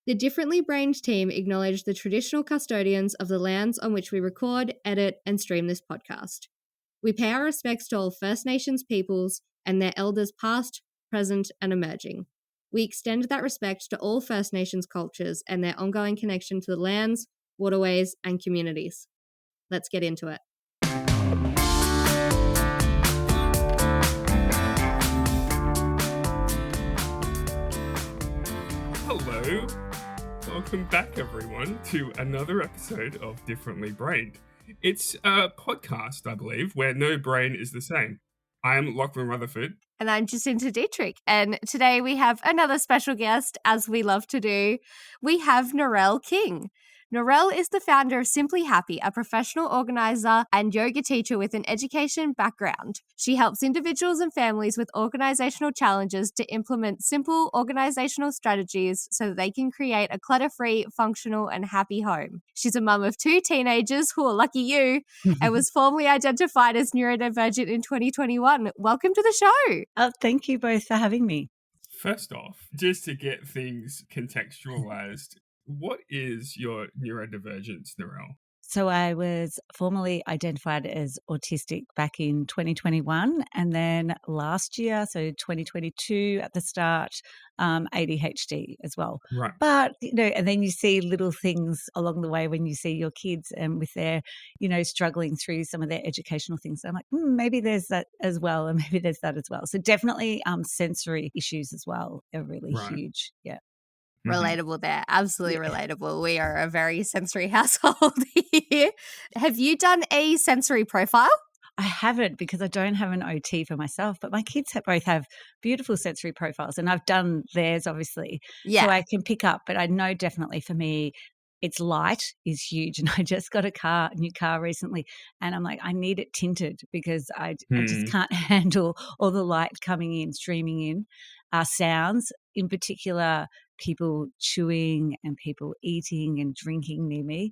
The Differently Brained team acknowledge the traditional custodians of the lands on which we record, edit, and stream this podcast. We pay our respects to all First Nations peoples and their elders past, present, and emerging. We extend that respect to all First Nations cultures and their ongoing connection to the lands, waterways, and communities. Let's get into it. Hello. Welcome back, everyone, to another episode of Differently Brained. It's a podcast, I believe, where no brain is the same. I am Lachlan Rutherford. And I'm Jacinta Dietrich. And today we have another special guest, as we love to do. We have Narelle King. Narelle is the founder of Simply Happy, a professional organizer and yoga teacher with an education background. She helps individuals and families with organizational challenges to implement simple organizational strategies so that they can create a clutter-free, functional, and happy home. She's a mum of 2 teenagers, who are lucky you, and was formally identified as neurodivergent in 2021. Welcome to the show. Oh, thank you both for having me. First off, just to get things contextualized, what is your neurodivergence, Narelle? So I was formally identified as autistic back in 2021, and then last year, so 2022 at the start, ADHD as well. Right. But, and then you see little things along the way when you see your kids and with their, struggling through some of their educational things. I'm like, maybe there's that as well, and maybe there's that as well. So definitely sensory issues as well are really huge. Yeah. Relatable there. Absolutely relatable. We are a very sensory household here. Have you done a sensory profile? I haven't, because I don't have an OT for myself, but my kids both have beautiful sensory profiles, and I've done theirs, obviously. Yeah. So I can pick up, but I know definitely for me, it's light is huge. And I just got a new car recently, and I'm like, I need it tinted because I just can't handle all the light coming in, streaming in, sounds, in particular, people chewing and people eating and drinking near me.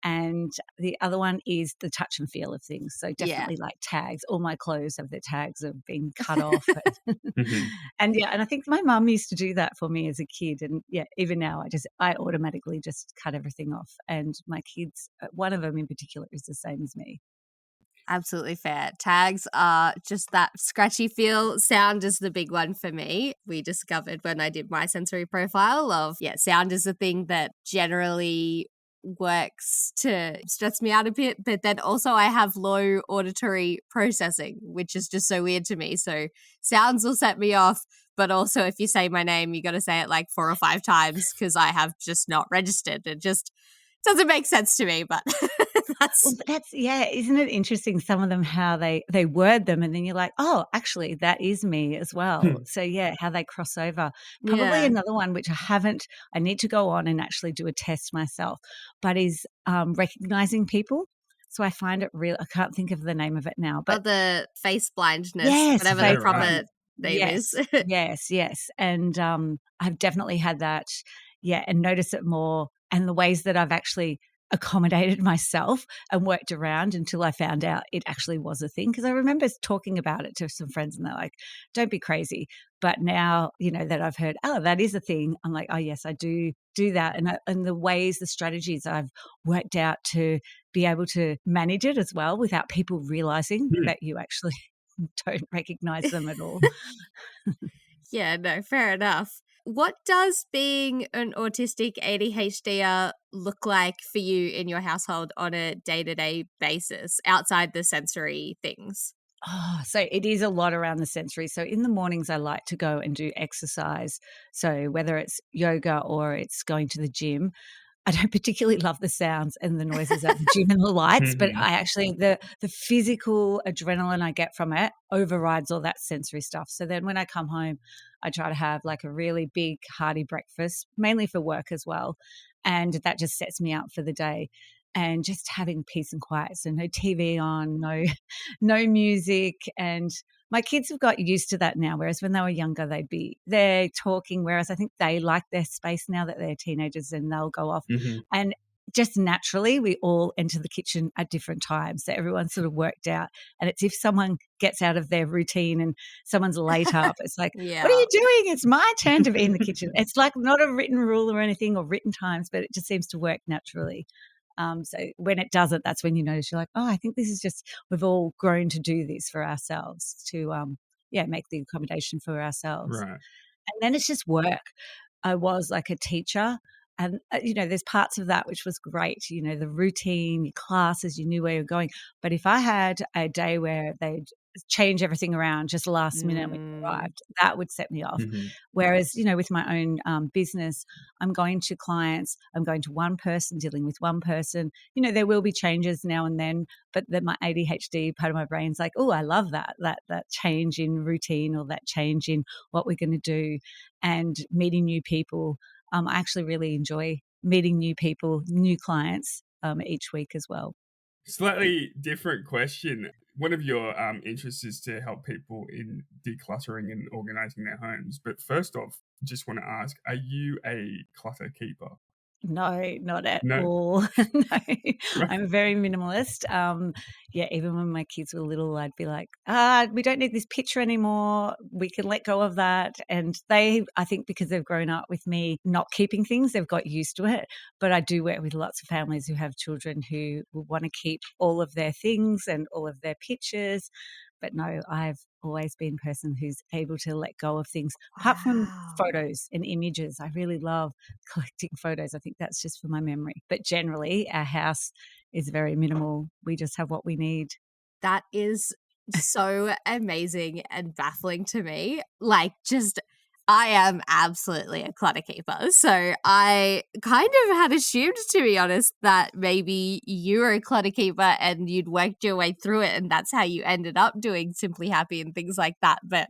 And the other one is the touch and feel of things. So definitely like tags. All my clothes have their tags of being cut off. And I think my mum used to do that for me as a kid. And even now I automatically just cut everything off. And my kids, one of them in particular, is the same as me. Absolutely fair. Tags are just that scratchy feel. Sound is the big one for me. We discovered when I did my sensory profile of, sound is the thing that generally works to stress me out a bit, but then also I have low auditory processing, which is just so weird to me. So sounds will set me off, but also if you say my name, you got to say it like 4 or 5 times because I have just not registered. It just doesn't make sense to me, but isn't it interesting, some of them, how they word them, and then you're like, oh, actually that is me as well. So how they cross over. Probably another one which I need to go on and actually do a test myself, but is recognizing people. So I find it real. I can't think of the name of it now, but the face blindness, whatever the proper name is. yes. And I've definitely had that, and notice it more, and the ways that I've actually accommodated myself and worked around until I found out it actually was a thing. Because I remember talking about it to some friends, and they're like, don't be crazy. But now, that I've heard, oh, that is a thing, I'm like, oh, yes, I do that. And the ways, the strategies I've worked out to be able to manage it as well without people realizing that you actually don't recognize them at all. No, fair enough. What does being an autistic ADHDer look like for you in your household on a day-to-day basis outside the sensory things? Oh, so it is a lot around the sensory. So in the mornings, I like to go and do exercise. So whether it's yoga or it's going to the gym, I don't particularly love the sounds and the noises at the gym and the lights, but I actually, the physical adrenaline I get from it overrides all that sensory stuff. So then when I come home, I try to have like a really big hearty breakfast, mainly for work as well. And that just sets me up for the day. And just having peace and quiet. So no TV on, no music. And my kids have got used to that now, whereas when they were younger, they're talking, whereas I think they like their space now that they're teenagers, and they'll go off. And just naturally, we all enter the kitchen at different times. So everyone's sort of worked out. And it's if someone gets out of their routine and someone's late up, it's like, what are Yeah. you doing? It's my turn to be in the kitchen. It's like not a written rule or anything or written times, but it just seems to work naturally. So when it doesn't, that's when you notice you're like, oh, I think this is just, we've all grown to do this for ourselves to, make the accommodation for ourselves. Right. And then it's just work. I was like a teacher. And, there's parts of that which was great, the routine, your classes, you knew where you're going. But if I had a day where they'd change everything around just last minute when you arrived, that would set me off. Mm-hmm. Whereas, with my own business, I'm going to clients, I'm going to one person, dealing with one person. There will be changes now and then, but then my ADHD part of my brain's like, oh, I love that change in routine or that change in what we're going to do and meeting new people. I actually really enjoy meeting new people, new clients each week as well. Slightly different question. One of your interests is to help people in decluttering and organizing their homes. But first off, just want to ask, are you a clutter keeper? No, not at No. all. No, Right. I'm very minimalist. Even when my kids were little, I'd be like, we don't need this picture anymore. We can let go of that. And I think because they've grown up with me not keeping things, they've got used to it. But I do work with lots of families who have children who will want to keep all of their things and all of their pictures. But no, I've always been a person who's able to let go of things, apart from photos and images. I really love collecting photos. I think that's just for my memory. But generally, our house is very minimal. We just have what we need. That is so amazing and baffling to me. Like, just, I am absolutely a clutter keeper. So I kind of had assumed, to be honest, that maybe you were a clutter keeper and you'd worked your way through it and that's how you ended up doing Simply Happy and things like that. But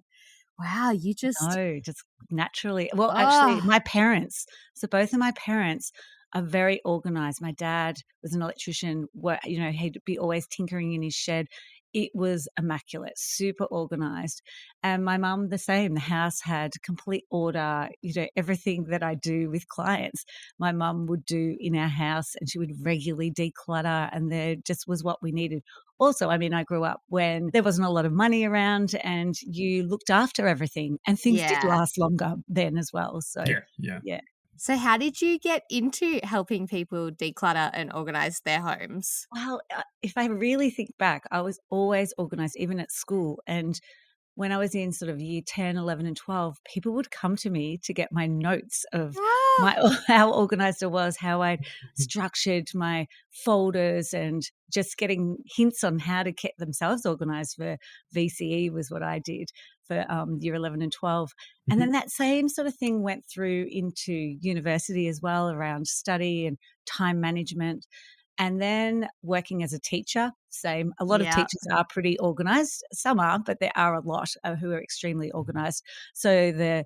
wow, you just... No, just naturally. Well, actually, Oh, my parents, so both of my parents are very organized. My dad was an electrician, he'd be always tinkering in his shed. It was immaculate, super organized. And my mum, the same. The house had complete order, everything that I do with clients, my mum would do in our house, and she would regularly declutter, and there just was what we needed. Also, I mean, I grew up when there wasn't a lot of money around and you looked after everything, and things did yeah. last longer then as well. So, Yeah. yeah. So how did you get into helping people declutter and organize their homes? Well, if I really think back, I was always organized, even at school. And when I was in sort of year 10, 11, and 12, people would come to me to get my notes of Ah, how organized I was, how I structured my folders, and just getting hints on how to get themselves organized for VCE was what I did for year 11 and 12. And then that same sort of thing went through into university as well, around study and time management. And then working as a teacher, same. A lot of yeah. teachers are pretty organized. Some are, but there are a lot who are extremely organized. So the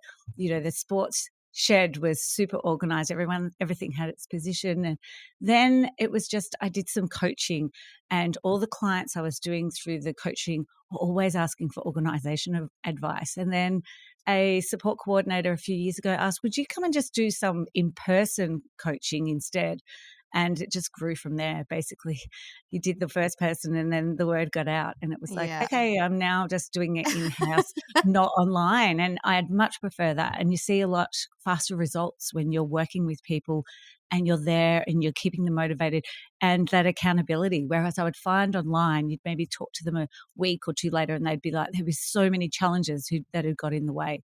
sports shed was super organized. Everything had its position. And then it was just, I did some coaching, and all the clients I was doing through the coaching were always asking for organization of advice. And then a support coordinator a few years ago asked, would you come and just do some in-person coaching instead? And it just grew from there. Basically, you did the first person and then the word got out, and it was like, Yeah. okay, I'm now just doing it in-house, not online. And I'd much prefer that. And you see a lot faster results when you're working with people and you're there and you're keeping them motivated, and that accountability. Whereas I would find online, you'd maybe talk to them a week or two later and they'd be like, there was so many challenges that had got in the way.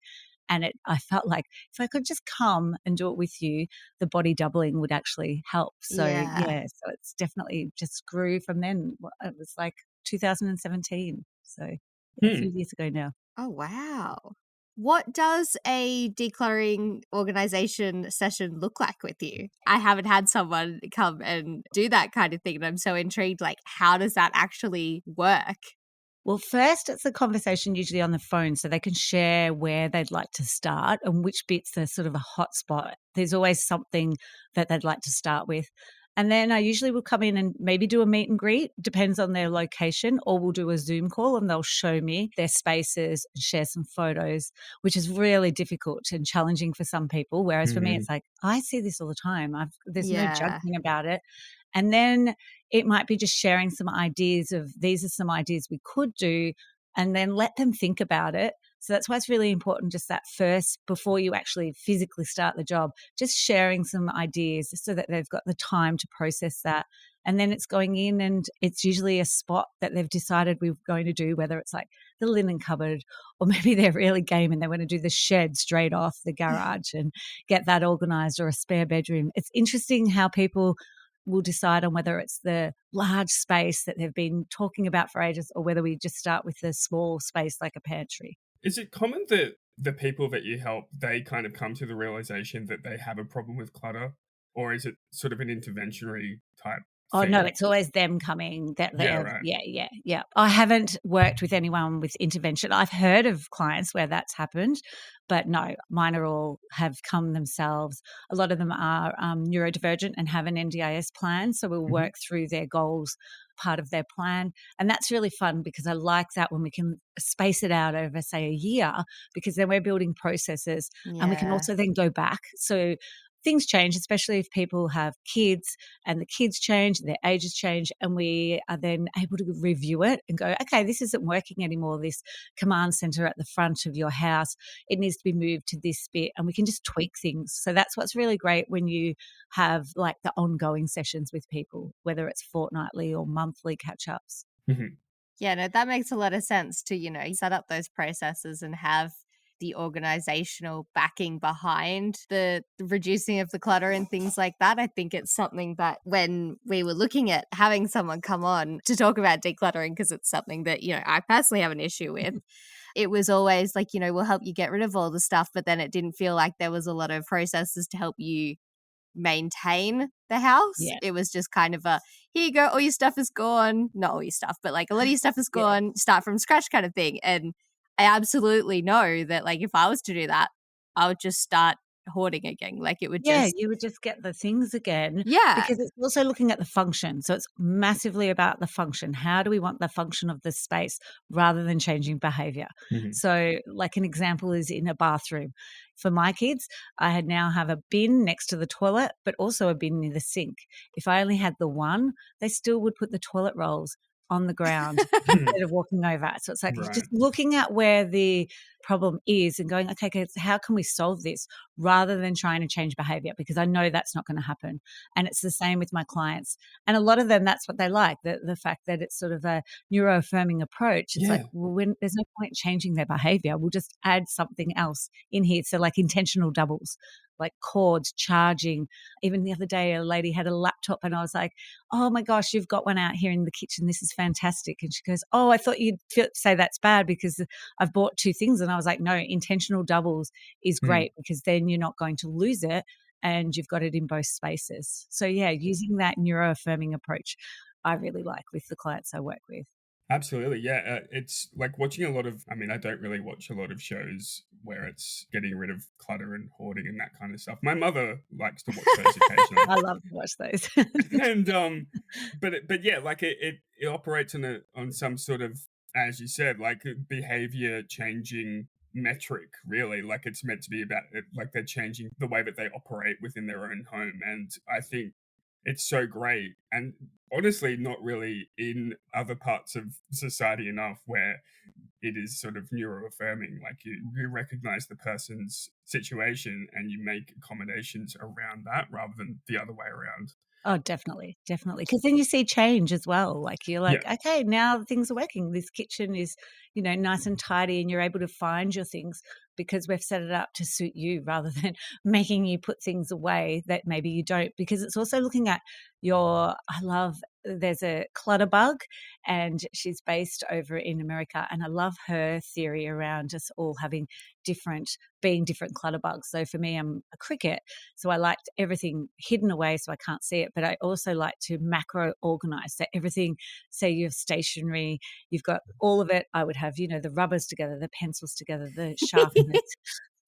And I felt like if I could just come and do it with you, the body doubling would actually help. So, Yeah. so it's definitely just grew from then. It was like 2017. So, a few years ago now. Oh, wow. What does a decluttering organization session look like with you? I haven't had someone come and do that kind of thing, and I'm so intrigued. Like, how does that actually work? Well, first, it's a conversation usually on the phone, so they can share where they'd like to start and which bits are sort of a hot spot. There's always something that they'd like to start with. And then I usually will come in and maybe do a meet and greet, depends on their location, or we'll do a Zoom call and they'll show me their spaces and share some photos, which is really difficult and challenging for some people. Whereas for me, it's like, I see this all the time. There's no Yeah. judgment about it. And then it might be just sharing some ideas of these are some ideas we could do, and then let them think about it. So that's why it's really important, just that first, before you actually physically start the job, just sharing some ideas so that they've got the time to process that. And then it's going in and it's usually a spot that they've decided we're going to do, whether it's like the linen cupboard, or maybe they're really game and they want to do the shed straight off the garage and get that organized, or a spare bedroom. It's interesting how people will decide on whether it's the large space that they've been talking about for ages, or whether we just start with the small space like a pantry. Is it common that the people that you help, they kind of come to the realization that they have a problem with clutter? Or is it sort of an interventionary type Oh, no, thing? it's always them coming that Yeah, they're, right. yeah. I haven't worked with anyone with intervention. I've heard of clients where that's happened, but no, mine are all have come themselves. A lot of them are neurodivergent and have an NDIS plan, so we'll work through their goals, part of their plan. And that's really fun because I like that when we can space it out over, say, a year, because then we're building processes and we can Yeah. also then go back. So things change, especially if people have kids and the kids change, their ages change, and we are then able to review it and go, okay, this isn't working anymore. This command center at the front of your house, it needs to be moved to this bit, and we can just tweak things. So that's what's really great when you have like the ongoing sessions with people, whether it's fortnightly or monthly catch ups. Mhm. Yeah, no, that makes a lot of sense to, set up those processes and have the organizational backing behind the reducing of the clutter and things like that. I think it's something that when we were looking at having someone come on to talk about decluttering, because it's something that, I personally have an issue with, it was always like, we'll help you get rid of all the stuff, but then it didn't feel like there was a lot of processes to help you maintain the house. Yeah. It was just kind of a, here you go, all your stuff is gone. Not all your stuff, but like a lot of your stuff is Yeah. gone, start from scratch kind of thing. And I absolutely know that like if I was to do that, I would just start hoarding again. Like it would Yeah, just, you would just get the things again, yeah. because it's also looking at the function. So it's massively about the function. How do we want the function of the space rather than changing behavior? Mhm. So, like an example is in a bathroom. For my kids, I had now have a bin next to the toilet, but also a bin near the sink. If I only had the one, they still would put the toilet rolls on the ground instead of walking over. So it's like Right. just looking at where the problem is and going, okay, how can we solve this, rather than trying to change behavior, because I know that's not going to happen. And it's the same with my clients. And a lot of them, that's what they like, the fact that it's sort of a neuroaffirming approach. It's like, Yeah. well, when there's no point changing their behavior, we'll just add something else in here. So like intentional doubles, like cords, charging. Even the other day, a lady had a laptop and I was like, oh my gosh, you've got one out here in the kitchen. This is fantastic. And she goes, oh, I thought you'd say that's bad because I've bought two things. And I was like, no, intentional doubles is Mm. great, because then you're not going to lose it and you've got it in both spaces. So yeah, using that neuroaffirming approach, I really like with the clients I work with. Absolutely. Yeah. It's like watching a lot of, I mean, I don't really watch a lot of shows where it's getting rid of clutter and hoarding and that kind of stuff. My mother likes to watch those occasionally. I love to watch those. And but yeah, like it operates on some sort of, as you said, like a behavior changing metric, really. Like it's meant to be about it, like they're changing the way that they operate within their own home. And I think it's so great, and honestly not really in other parts of society enough where it is sort of neuroaffirming. Like you recognize the person's situation and you make accommodations around that rather than the other way around. Oh, definitely, definitely. Because then you see change as well. Like you're Yeah. like, okay, now things are working. This kitchen is, nice and tidy, and you're able to find your things because we've set it up to suit you, rather than making you put things away that maybe you don't. Because it's also looking at there's a clutter bug, and she's based over in America. And I love her theory around us all being different clutter bugs. So for me, I'm a cricket. So I liked everything hidden away so I can't see it. But I also like to macro organize. So everything, say you have stationery, you've got all of it. I would have, the rubbers together, the pencils together, the sharpeners.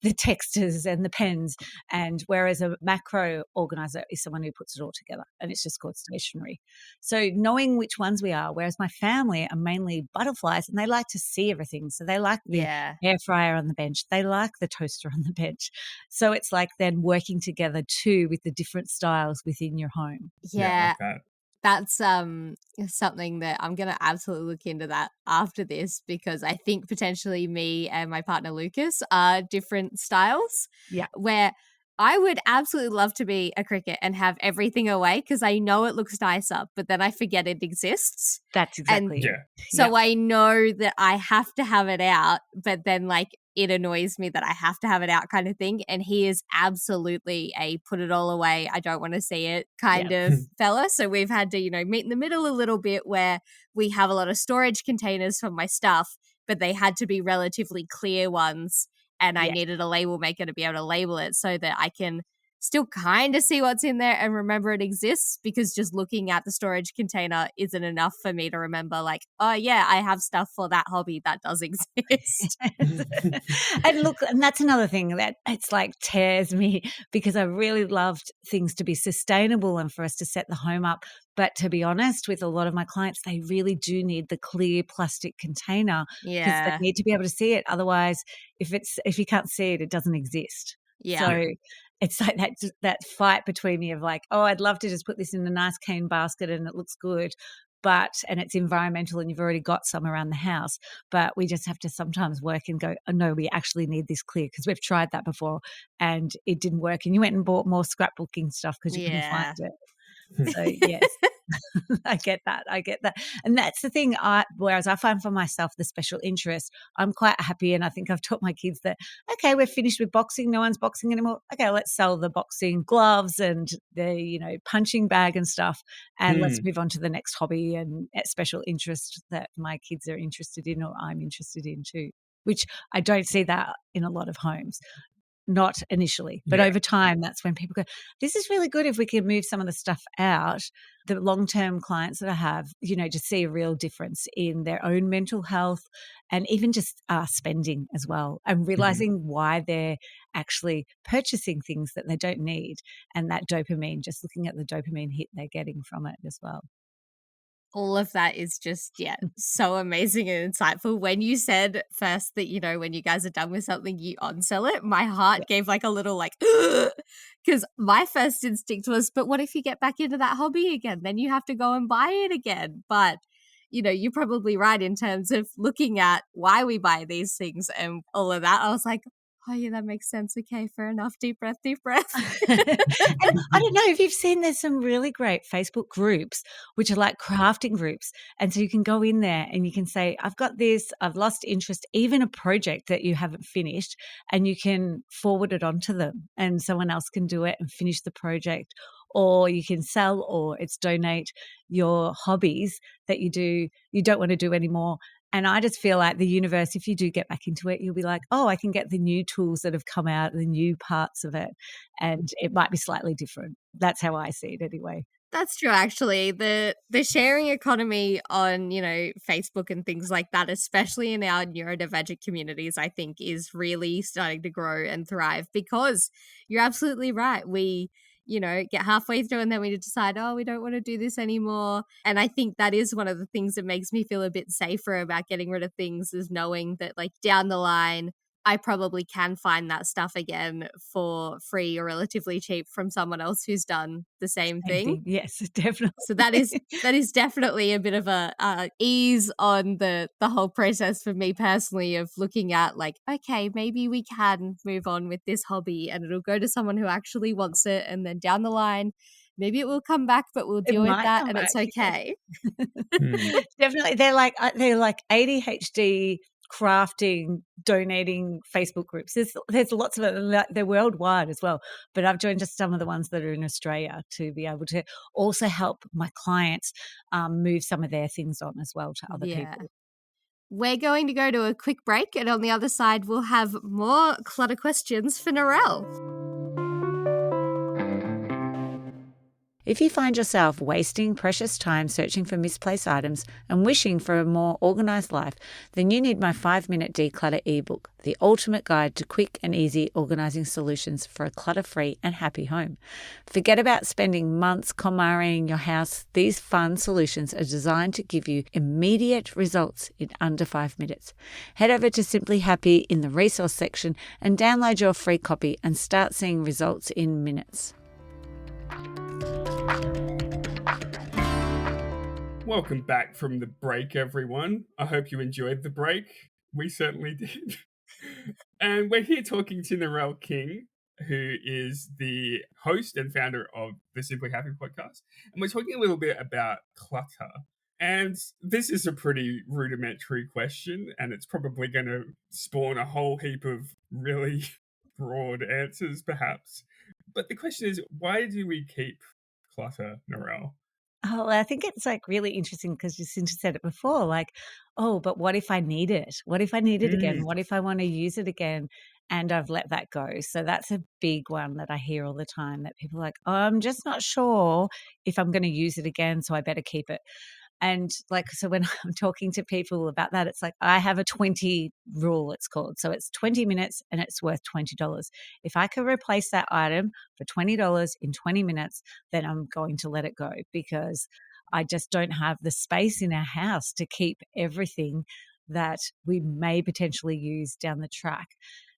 the textures and the pens. And whereas a macro organizer is someone who puts it all together, and it's just called stationery. So knowing which ones we are, whereas my family are mainly butterflies and they like to see everything. So they like the Yeah. air fryer on the bench. They like the toaster on the bench. So it's like then working together too with the different styles within your home. Yeah, I like that. That's something that I'm gonna absolutely look into that after this, because I think potentially me and my partner Lucas are different styles. Yeah. Where I would absolutely love to be a cricket and have everything away because I know it looks nicer, but then I forget it exists. That's exactly Yeah. So I know that I have to have it out, but then like it annoys me that I have to have it out kind of thing. And he is absolutely a put it all away, I don't want to see it kind of fella. So we've had to, meet in the middle a little bit where we have a lot of storage containers for my stuff, but they had to be relatively clear ones. And I needed a label maker to be able to label it so that I can still kind of see what's in there and remember it exists, because just looking at the storage container isn't enough for me to remember like, oh yeah, I have stuff for that hobby that does exist. And look, and that's another thing that it's like tears me, because I really loved things to be sustainable and for us to set the home up. But to be honest, with a lot of my clients, they really do need the clear plastic container because they need to be able to see it. Otherwise, if you can't see it, it doesn't exist. Yeah. So it's like that fight between me of like, oh, I'd love to just put this in a nice cane basket and it looks good, and it's environmental and you've already got some around the house. But we just have to sometimes work and go, oh, no, we actually need this clear because we've tried that before and it didn't work. And you went and bought more scrapbooking stuff because you couldn't find it. So yes, I get that. And that's the thing. Whereas I find for myself the special interest, I'm quite happy. And I think I've taught my kids that, okay, we're finished with boxing. No one's boxing anymore. Okay, let's sell the boxing gloves and the, punching bag and stuff. And let's move on to the next hobby and special interest that my kids are interested in or I'm interested in too, which I don't see that in a lot of homes. Not initially, but over time, that's when people go, this is really good if we can move some of the stuff out. The long-term clients that I have, just see a real difference in their own mental health and even just spending as well, and realizing why they're actually purchasing things that they don't need, and that dopamine, just looking at the dopamine hit they're getting from it as well. All of that is just, so amazing and insightful. When you said first that, when you guys are done with something, you unsell it, my heart gave like a little like, because my first instinct was, but what if you get back into that hobby again? Then you have to go and buy it again. But, you're probably right in terms of looking at why we buy these things and all of that. I was like, oh yeah, that makes sense. Okay, fair enough. Deep breath. And I don't know if you've seen, there's some really great Facebook groups, which are like crafting groups. And so you can go in there and you can say, I've got this, I've lost interest, even a project that you haven't finished, and you can forward it on to them and someone else can do it and finish the project. Or you can sell, or it's donate your hobbies that you don't want to do anymore. And I just feel like the universe, if you do get back into it, you'll be like, oh, I can get the new tools that have come out, the new parts of it, and it might be slightly different. That's how I see it anyway. That's true, actually. The sharing economy on, Facebook and things like that, especially in our neurodivergent communities, I think is really starting to grow and thrive, because you're absolutely right. We get halfway through and then we decide, oh, we don't want to do this anymore. And I think that is one of the things that makes me feel a bit safer about getting rid of things, is knowing that like down the line, I probably can find that stuff again for free or relatively cheap from someone else who's done the same thing. Yes, definitely. So that is definitely a bit of a ease on the whole process for me personally, of looking at like, okay, maybe we can move on with this hobby and it'll go to someone who actually wants it, and then down the line maybe it will come back, but we'll deal with that and it's okay. Definitely. They're like ADHD crafting, donating Facebook groups. There's lots of it. They're worldwide as well. But I've joined just some of the ones that are in Australia to be able to also help my clients move some of their things on as well to other people. We're going to go to a quick break, and on the other side we'll have more clutter questions for Narelle. If you find yourself wasting precious time searching for misplaced items and wishing for a more organized life, then you need my 5-minute declutter ebook, the ultimate guide to quick and easy organizing solutions for a clutter-free and happy home. Forget about spending months KonMariing your house. These fun solutions are designed to give you immediate results in under 5 minutes. Head over to Simply Happy in the resource section and download your free copy and start seeing results in minutes. Welcome back from the break, everyone. I hope you enjoyed the break. We certainly did. And we're here talking to Narelle King, who is the host and founder of the Simply Happy podcast. And we're talking a little bit about clutter. And this is a pretty rudimentary question, and it's probably going to spawn a whole heap of really broad answers, perhaps. But the question is, why do we keep clutter, Narelle? Oh, I think it's like really interesting because Jacinta said it before, like, oh, but what if I need it? What if I need it again? What if I want to use it again and I've let that go? So that's a big one that I hear all the time, that people are like, oh, I'm just not sure if I'm going to use it again, so I better keep it. And like, so when I'm talking to people about that, it's like, I have a 20 rule, it's called. So it's 20 minutes and it's worth $20. If I could replace that item for $20 in 20 minutes, then I'm going to let it go, because I just don't have the space in our house to keep everything that we may potentially use down the track.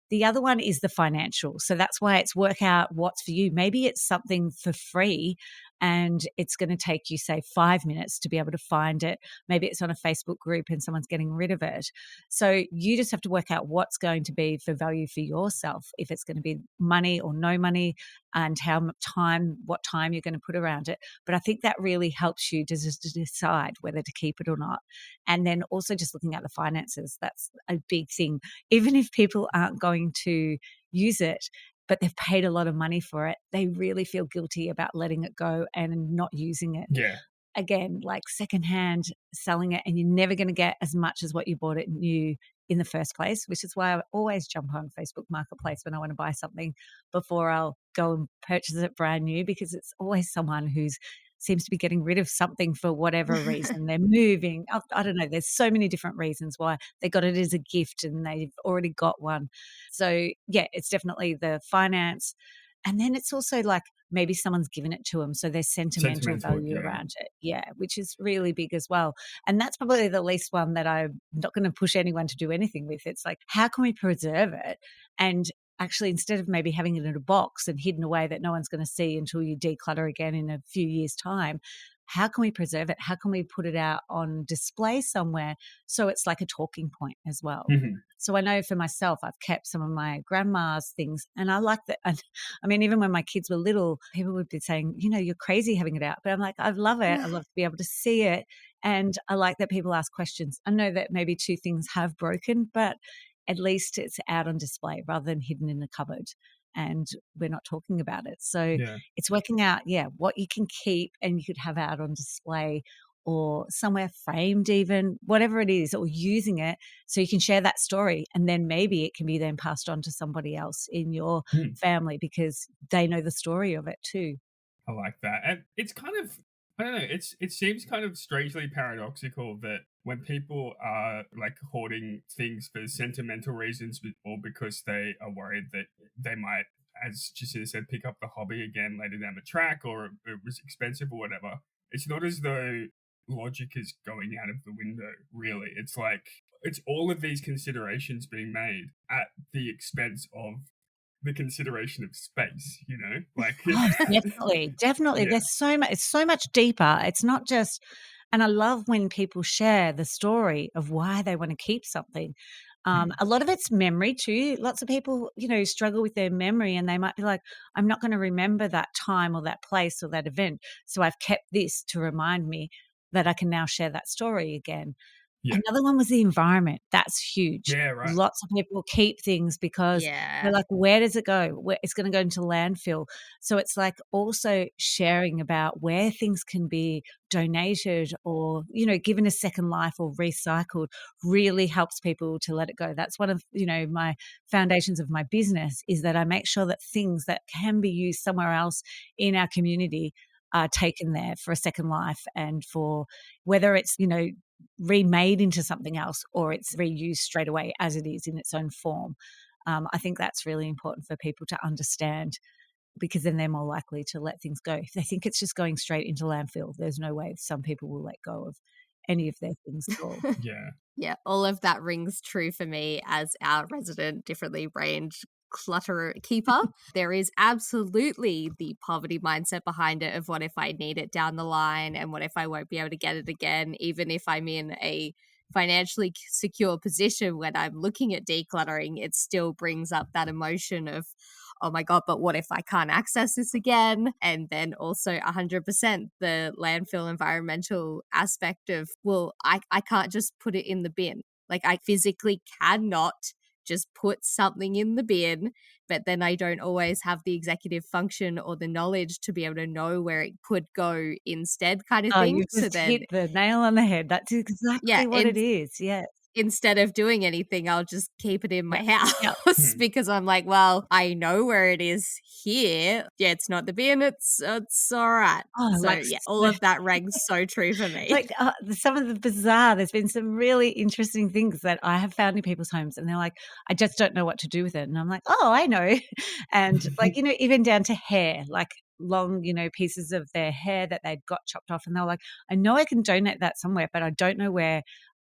The other one is the financial. So that's why it's work out what's for you. Maybe it's something for free and it's going to take you, say, 5 minutes to be able to find it. Maybe it's on a Facebook group and someone's getting rid of it. So you just have to work out what's going to be for value for yourself, if it's going to be money or no money, and what time you're going to put around it. But I think that really helps you to decide whether to keep it or not. And then also just looking at the finances. That's a big thing. Even if people aren't going to use it, but they've paid a lot of money for it, they really feel guilty about letting it go and not using it. Yeah. Again, like secondhand selling it, and you're never going to get as much as what you bought it new in the first place, which is why I always jump on Facebook Marketplace when I want to buy something before I'll go and purchase it brand new, because it's always someone who's seems to be getting rid of something for whatever reason. They're moving. I don't know. There's so many different reasons why they got it as a gift and they've already got one. So yeah, it's definitely the finance. And then it's also like maybe someone's given it to them, so there's sentimental value around it. Yeah, which is really big as well. And that's probably the least one that I'm not going to push anyone to do anything with. It's like, how can we preserve it? And actually, instead of maybe having it in a box and hidden away that no one's going to see until you declutter again in a few years' time, how can we preserve it? How can we put it out on display somewhere so it's like a talking point as well? Mm-hmm. So I know for myself, I've kept some of my grandma's things, and I like that. I mean, even when my kids were little, people would be saying, you know, you're crazy having it out. But I'm like, I love it. I love to be able to see it. And I like that people ask questions. I know that maybe 2 things have broken, but at least it's out on display rather than hidden in a cupboard, and we're not talking about it. So it's working out, what you can keep and you could have out on display or somewhere framed, even whatever it is, or using it so you can share that story. And then maybe it can be then passed on to somebody else in your family because they know the story of it too. I like that. And it's kind of, I don't know, it seems kind of strangely paradoxical that when people are like hoarding things for sentimental reasons or because they are worried that they might, as Jacinta said, pick up the hobby again later down the track, or it was expensive or whatever, it's not as though logic is going out of the window, really. It's like, it's all of these considerations being made at the expense of the consideration of space, you know, like definitely. Yeah. There's so much. It's so much deeper. It's not just. And I love when people share the story of why they want to keep something. A lot of it's memory too. Lots of people, you know, struggle with their memory, and they might be like, I'm not going to remember that time or that place or that event, so I've kept this to remind me that I can now share that story again. Yeah. Another one was the environment. That's huge. Yeah, right. Lots of people keep things because they're like, where does it go? It's going to go into landfill. So it's like also sharing about where things can be donated or, you know, given a second life or recycled really helps people to let it go. That's one of, you know, my foundations of my business, is that I make sure that things that can be used somewhere else in our community are taken there for a second life, and for whether it's, remade into something else or it's reused straight away as it is in its own form. I think that's really important for people to understand, because then they're more likely to let things go. If they think it's just going straight into landfill, there's no way some people will let go of any of their things at all. Yeah. Yeah, all of that rings true for me as our resident differently brained clutter keeper. There is absolutely the poverty mindset behind it of what if I need it down the line, and what if I won't be able to get it again, even if I'm in a financially secure position. When I'm looking at decluttering, it still brings up that emotion of, oh my God, but what if I can't access this again? And then also 100% the landfill environmental aspect of, well, I can't just put it in the bin. Like, I physically cannot just put something in the bin, but then I don't always have the executive function or the knowledge to be able to know where it could go instead, kind of Oh, thing. you've So just hit then, the nail on the head. That's yeah, exactly what it is. Yeah. instead of doing anything, I'll just keep it in my house Hmm. because I'm like, well, I know where it is here. Yeah, it's not the bin. It's all right. Oh, So like yeah, all of that rings so true for me. like some of the bizarre, there's been some really interesting things that I have found in people's homes, and they're like, I just don't know what to do with it. And I'm like, oh, I know. And like, even down to hair, like long, pieces of their hair that they'd got chopped off. And they were like, I know I can donate that somewhere, but I don't know where.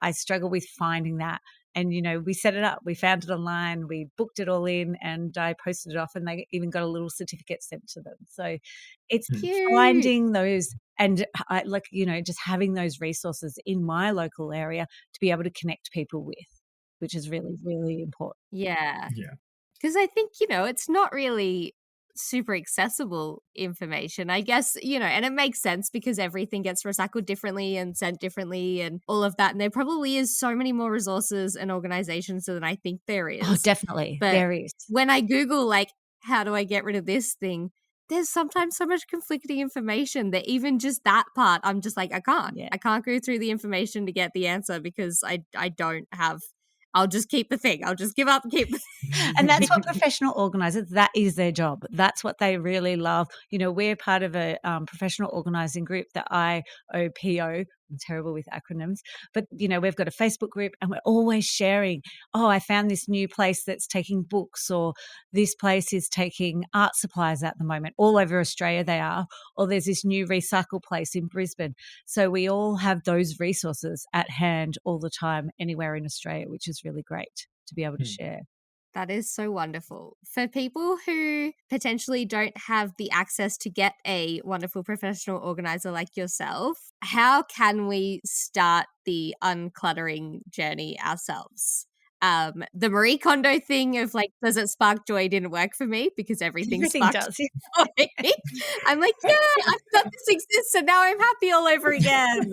I struggle with finding that. And, we set it up. We found it online. We booked it all in, and I posted it off, and they even got a little certificate sent to them. So it's Cute. finding those, and I like, just having those resources in my local area to be able to connect people with, which is really, really important. Yeah. Yeah. Because I think, it's not really super accessible information, I guess, and it makes sense because everything gets recycled differently and sent differently and all of that. And there probably is so many more resources and organizations than I think there Oh, is. definitely. But There is. when I Google, like, how do I get rid of this thing? There's sometimes so much conflicting information that even just that part, I'm just like, I can't. Yeah. I can't go through the information to get the answer because I don't have. I'll just keep the thing. I'll just give up and keep the And that's what professional organisers, that is their job. That's what they really love. We're part of a professional organising group, the IOPO. I'm terrible with acronyms, but we've got a Facebook group, and we're always sharing, oh, I found this new place that's taking books, or this place is taking art supplies at the moment. All over Australia they are, or there's this new recycle place in Brisbane. So we all have those resources at hand all the time anywhere in Australia, which is really great to be able to share. That is so wonderful. For people who potentially don't have the access to get a wonderful professional organizer like yourself, how can we start the uncluttering journey ourselves? The Marie Kondo thing of like, does it spark joy didn't work for me because everything Everything sparked does. Yeah. joy. I'm like, yeah, I forgot this exists and now I'm happy all over again.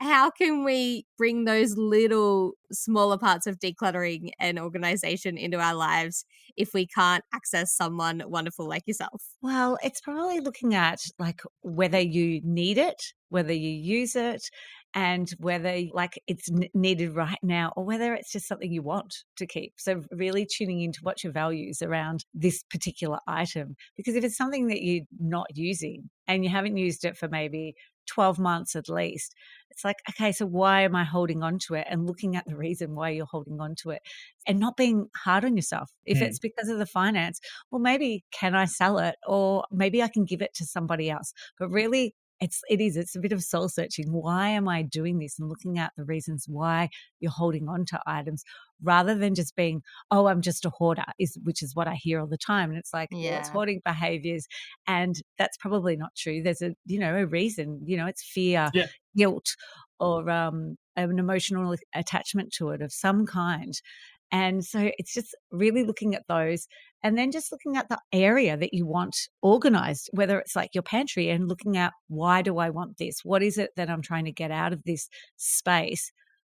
How can we bring those little smaller parts of decluttering and organization into our lives if we can't access someone wonderful like yourself? Well, it's probably looking at like whether you need it, whether you use it, and whether like it's needed right now, or whether it's just something you want to keep. So really tuning into what your values around this particular item, because if it's something that you're not using and you haven't used it for maybe 12 months at least, it's like, okay, so why am I holding on to it? And looking at the reason why you're holding on to it, and not being hard on yourself. If it's because of the finance, well, maybe can I sell it, or maybe I can give it to somebody else. But really, it's a bit of soul searching. Why am I doing this? And looking at the reasons why you're holding on to items, rather than just being, oh, I'm just a hoarder, which is what I hear all the time. And it's like, well, it's Yeah. hoarding behaviors, and that's probably not true. There's a reason. It's fear, Yeah. guilt, or an emotional attachment to it of some kind. And so it's just really looking at those, and then just looking at the area that you want organized, whether it's like your pantry, and looking at, why do I want this? What is it that I'm trying to get out of this space?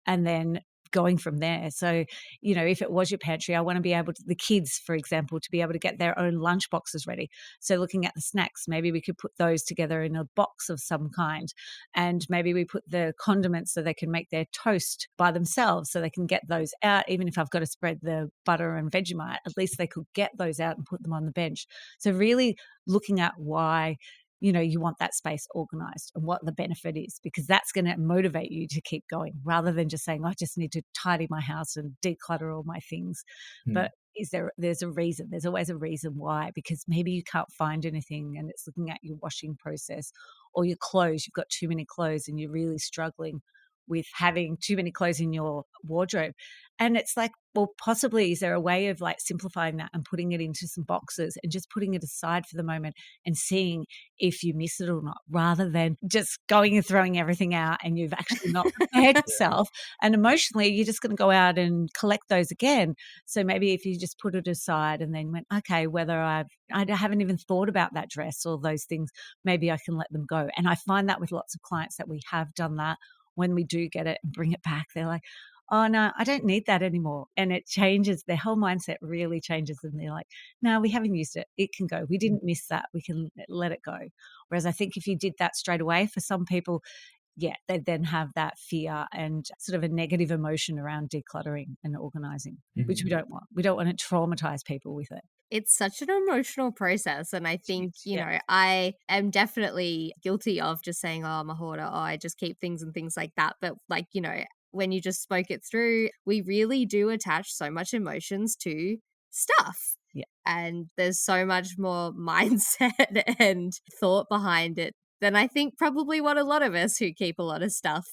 And then going from there. So, if it was your pantry, I want to be able to, the kids, for example, to be able to get their own lunch boxes ready. So looking at the snacks, maybe we could put those together in a box of some kind. And maybe we put the condiments so they can make their toast by themselves, so they can get those out. Even if I've got to spread the butter and Vegemite, at least they could get those out and put them on the bench. So really looking at why you want that space organized and what the benefit is, because that's going to motivate you to keep going rather than just saying, I just need to tidy my house and declutter all my things. But there's a reason. There's always a reason why, because maybe you can't find anything and it's looking at your washing process or your clothes. You've got too many clothes and you're really struggling with having too many clothes in your wardrobe. And it's like, well, possibly is there a way of like simplifying that and putting it into some boxes and just putting it aside for the moment and seeing if you miss it or not, rather than just going and throwing everything out and you've actually not prepared yourself. And emotionally, you're just going to go out and collect those again. So maybe if you just put it aside and then went, okay, whether I haven't even thought about that dress or those things, maybe I can let them go. And I find that with lots of clients that we have done that. When we do get it and bring it back, they're like, oh, no, I don't need that anymore. And it changes, their whole mindset really changes. And they're like, no, we haven't used it. It can go. We didn't miss that. We can let it go. Whereas I think if you did that straight away, for some people, yeah, they then have that fear and sort of a negative emotion around decluttering and organizing, which we don't want. We don't want to traumatize people with it. It's such an emotional process. And I think, I am definitely guilty of just saying, oh, I'm a hoarder. Oh, I just keep things and things like that. But like, when you just spoke it through, we really do attach so much emotions to stuff. Yeah. And there's so much more mindset and thought behind it than I think probably what a lot of us who keep a lot of stuff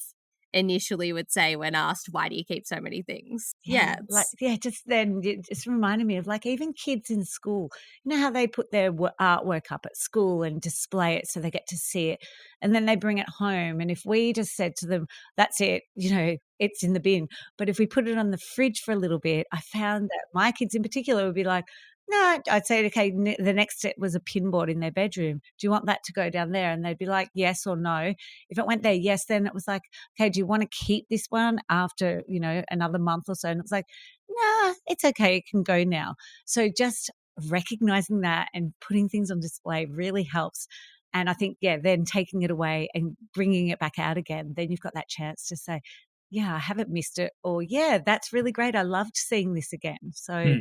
initially would say when asked, why do you keep so many things? Just then it just reminded me of like even kids in school. You know how they put their artwork up at school and display it so they get to see it, and then they bring it home. And if we just said to them, that's it, it's in the bin. But if we put it on the fridge for a little bit, I found that my kids in particular would be like, no, I'd say, okay, the next step was a pinboard in their bedroom. Do you want that to go down there? And they'd be like, yes or no. If it went there, yes, then it was like, okay, do you want to keep this one after, another month or so? And it was like, nah, it's okay. It can go now. So just recognizing that and putting things on display really helps. And I think, then taking it away and bringing it back out again, then you've got that chance to say, yeah, I haven't missed it. Or, yeah, that's really great. I loved seeing this again. So,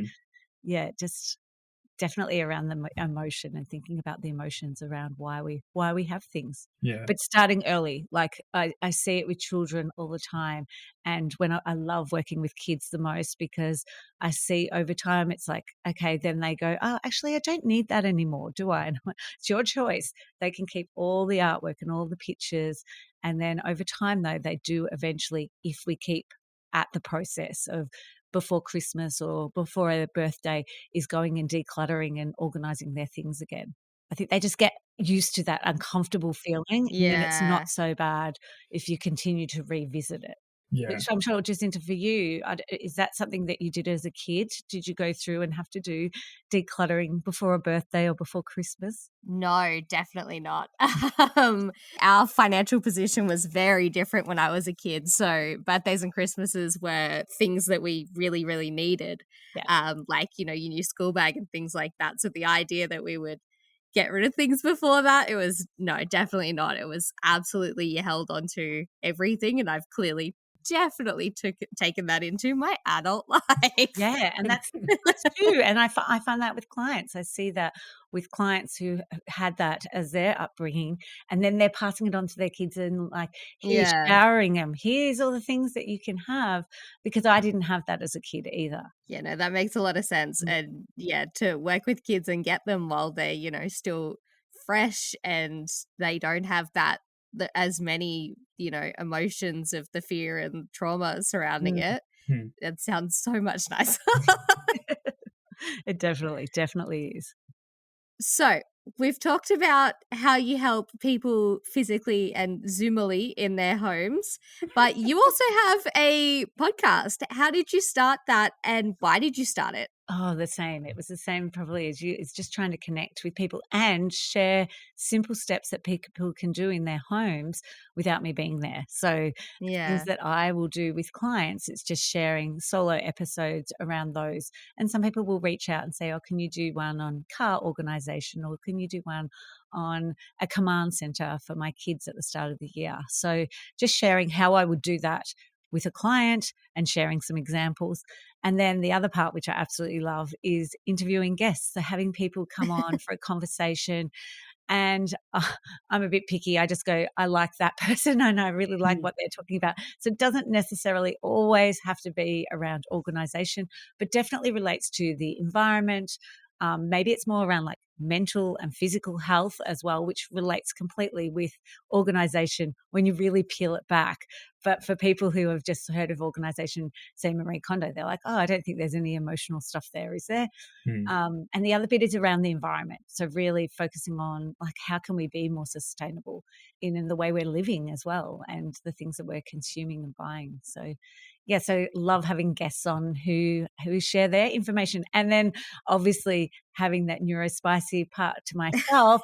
just definitely around the emotion and thinking about the emotions around why we have things. Yeah. But starting early, like I see it with children all the time. And when I love working with kids the most, because I see over time, it's like, okay, then they go, oh, actually, I don't need that anymore, do I? And I'm like, it's your choice. They can keep all the artwork and all the pictures. And then over time, though, they do eventually, if we keep at the process of before Christmas or before a birthday, is going and decluttering and organizing their things again. I think they just get used to that uncomfortable feeling, and then it's not so bad if you continue to revisit it. Yeah. Which I'm sure, Jacinta, for you, is that something that you did as a kid? Did you go through and have to do decluttering before a birthday or before Christmas? No, definitely not. Our financial position was very different when I was a kid. So birthdays and Christmases were things that we really, really needed. Yeah. Like, your new school bag and things like that. So the idea that we would get rid of things before that, it was, no, definitely not. It was absolutely, you held on to everything. And I've clearly definitely taken that into my adult life. Yeah, and that's true. And I find that with clients. I see that with clients who had that as their upbringing, and then they're passing it on to their kids and like, here's showering them. Here's all the things that you can have, because I didn't have that as a kid either. Yeah, no, that makes a lot of sense. And to work with kids and get them while they're, still fresh and they don't have as many, emotions of the fear and trauma surrounding it. It sounds so much nicer. It definitely is. So we've talked about how you help people physically and Zoomily in their homes, but you also have a podcast. How did you start that and why did you start it? Oh, the same. It was the same probably as you. It's just trying to connect with people and share simple steps that people can do in their homes without me being there. So things that I will do with clients, it's just sharing solo episodes around those. And some people will reach out and say, oh, can you do one on car organization, or can you do one on a command center for my kids at the start of the year? So just sharing how I would do that with a client and sharing some examples. And then the other part, which I absolutely love, is interviewing guests. So having people come on for a conversation And I'm a bit picky. I just go, I like that person and I really like what they're talking about. So it doesn't necessarily always have to be around organization, but definitely relates to the environment. Maybe it's more around like mental and physical health as well, which relates completely with organization when you really peel it back. But for people who have just heard of organization, say Marie Kondo, they're like, oh, I don't think there's any emotional stuff there, is there? And the other bit is around the environment. So really focusing on like how can we be more sustainable in the way we're living as well and the things that we're consuming and buying. So yeah, so love having guests on who share their information. And then obviously having that neurospicy part to myself,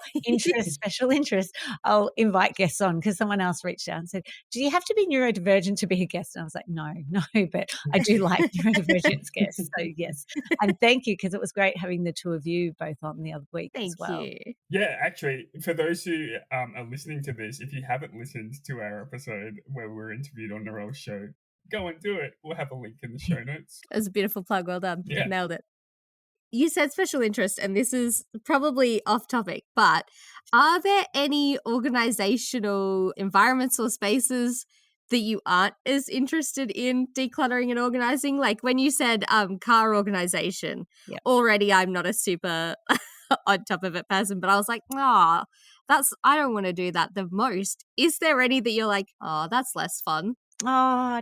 special interest, I'll invite guests on because someone else reached out and said, do you have to be neurodivergent to be a guest? And I was like, no, but I do like neurodivergent guests. So yes. And thank you because it was great having the two of you both on the other week as well. Thank you. Yeah, actually, for those who are listening to this, if you haven't listened to our episode where we were interviewed on Narelle's show, go and do it. We'll have a link in the show notes. It was a beautiful plug. Well done. Yeah. Nailed it. You said special interest, and this is probably off topic, but are there any organizational environments or spaces that you aren't as interested in decluttering and organizing? Like when you said car organization, already I'm not a super on top of it person, but I was like, I don't want to do that the most. Is there any that you're like, oh, that's less fun? Oh,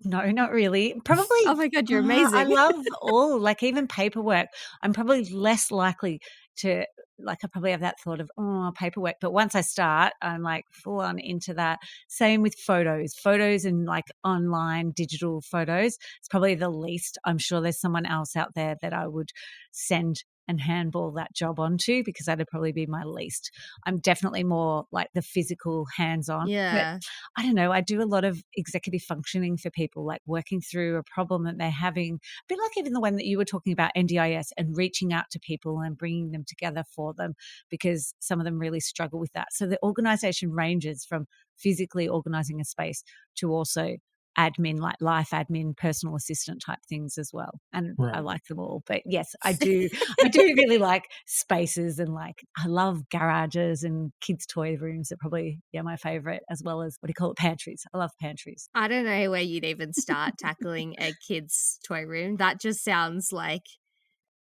no, not really. Probably. Oh my God, you're amazing. I love all, like even paperwork. I'm probably less likely to, like I probably have that thought of, paperwork. But once I start, I'm like full on into that. Same with photos and like online digital photos. It's probably the least. I'm sure there's someone else out there that I would send and handball that job onto because that'd probably be my least. I'm definitely more like the physical hands-on. Yeah. But I don't know. I do a lot of executive functioning for people, like working through a problem that they're having, a bit like even the one that you were talking about, NDIS, and reaching out to people and bringing them together for them because some of them really struggle with that. So the organization ranges from physically organizing a space to also admin, like life admin, personal assistant type things as well. And I like them all. But yes, I do really like spaces and like I love garages and kids' toy rooms are probably my favorite, as well as what do you call it? Pantries. I love pantries. I don't know where you'd even start tackling a kid's toy room. That just sounds like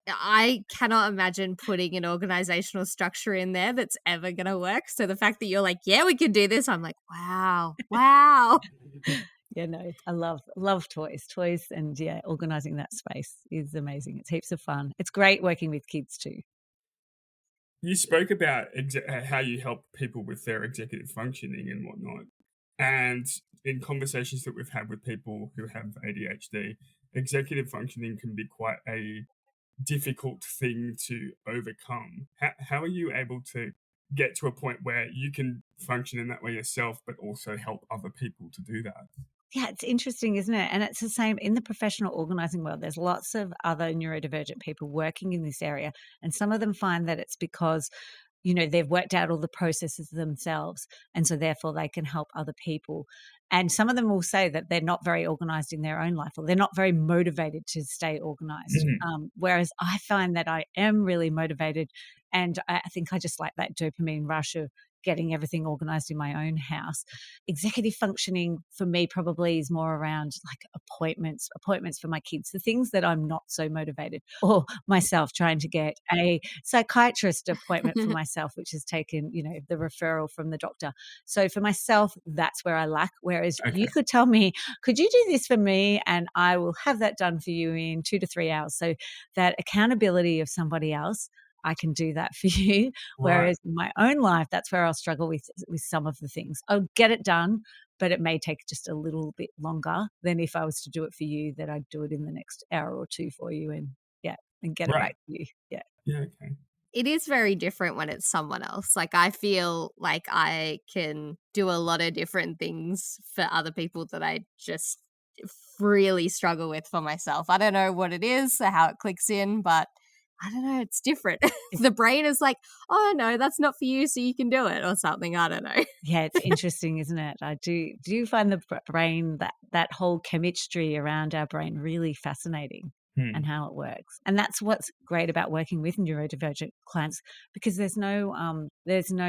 I cannot imagine putting an organizational structure in there that's ever going to work. So the fact that you're like, yeah, we can do this, I'm like, wow. Yeah, no, I love toys and organizing that space is amazing. It's heaps of fun. It's great working with kids too. You spoke about how you help people with their executive functioning and whatnot. And in conversations that we've had with people who have ADHD, executive functioning can be quite a difficult thing to overcome. How are you able to get to a point where you can function in that way yourself, but also help other people to do that? Yeah, it's interesting, isn't it? And it's the same in the professional organizing world. There's lots of other neurodivergent people working in this area. And some of them find that it's because, they've worked out all the processes themselves. And so therefore they can help other people. And some of them will say that they're not very organized in their own life or they're not very motivated to stay organized. Whereas I find that I am really motivated and I think I just like that dopamine rush of getting everything organized in my own house. Executive functioning for me probably is more around like appointments for my kids, the things that I'm not so motivated, or myself trying to get a psychiatrist appointment for myself, which has taken, the referral from the doctor. So for myself, that's where I lack. Whereas you could tell me, could you do this for me? And I will have that done for you in 2 to 3 hours. So that accountability of somebody else, I can do that for you. Whereas in my own life, that's where I'll struggle with some of the things. I'll get it done, but it may take just a little bit longer than if I was to do it for you, that I'd do it in the next hour or two for you and get it back to you. Yeah. Yeah, okay. It is very different when it's someone else. Like I feel like I can do a lot of different things for other people that I just really struggle with for myself. I don't know what it is or how it clicks in, but I don't know, it's different. The brain is like, oh, no, that's not for you, so you can do it or something. I don't know. Yeah, it's interesting, isn't it? I do find the brain, that whole chemistry around our brain really fascinating. and how it works. And that's what's great about working with neurodivergent clients, because there's no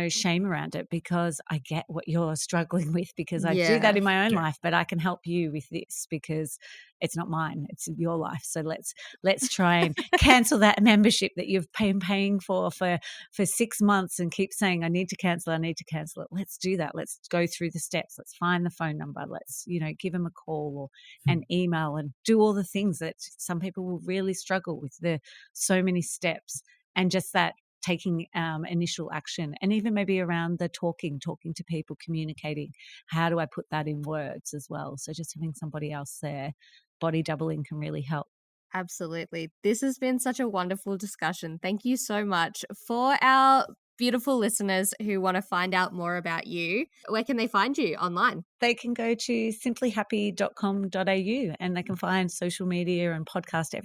shame around it, because I get what you're struggling with, because I do that in my own life, but I can help you with this because it's not mine, it's your life. So let's try and cancel that membership that you've been paying for 6 months and keep saying, I need to cancel it. Let's do that. Let's go through the steps. Let's find the phone number. Let's, give them a call or an email and do all the things that some people will really struggle with, the so many steps, and just that taking initial action, and even maybe around the talking to people, communicating. How do I put that in words as well? So just having somebody else there, body doubling, can really help. Absolutely. This has been such a wonderful discussion. Thank you so much. For our beautiful listeners who want to find out more about you, where can they find you online? They can go to simplyhappy.com.au and they can find social media and podcast.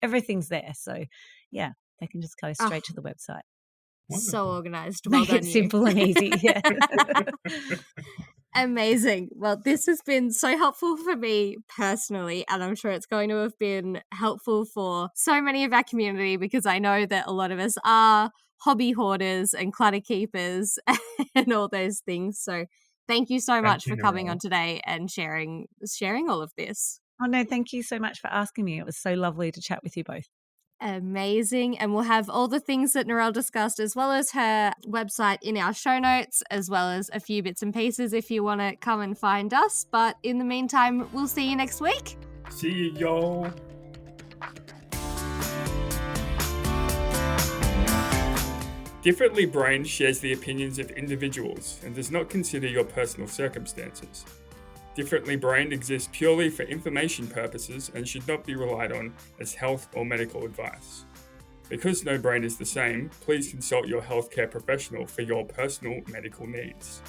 Everything's there. So yeah, they can just go straight to the website. Wonderful. So organized. Well Make done, it simple and easy. Yeah. Amazing. Well, this has been so helpful for me personally, and I'm sure it's going to have been helpful for so many of our community, because I know that a lot of us are hobby hoarders and clutter keepers and all those things. So thank you so much for coming on today and sharing all of this. Oh no, thank you so much for asking me. It was so lovely to chat with you both. Amazing. And we'll have all the things that Narelle discussed, as well as her website, in our show notes, as well as a few bits and pieces if you want to come and find us. But in the meantime, we'll see you next week. See you, y'all. Differently Brained shares the opinions of individuals and does not consider your personal circumstances. Differently Brained exists purely for information purposes and should not be relied on as health or medical advice. Because no brain is the same, please consult your healthcare professional for your personal medical needs.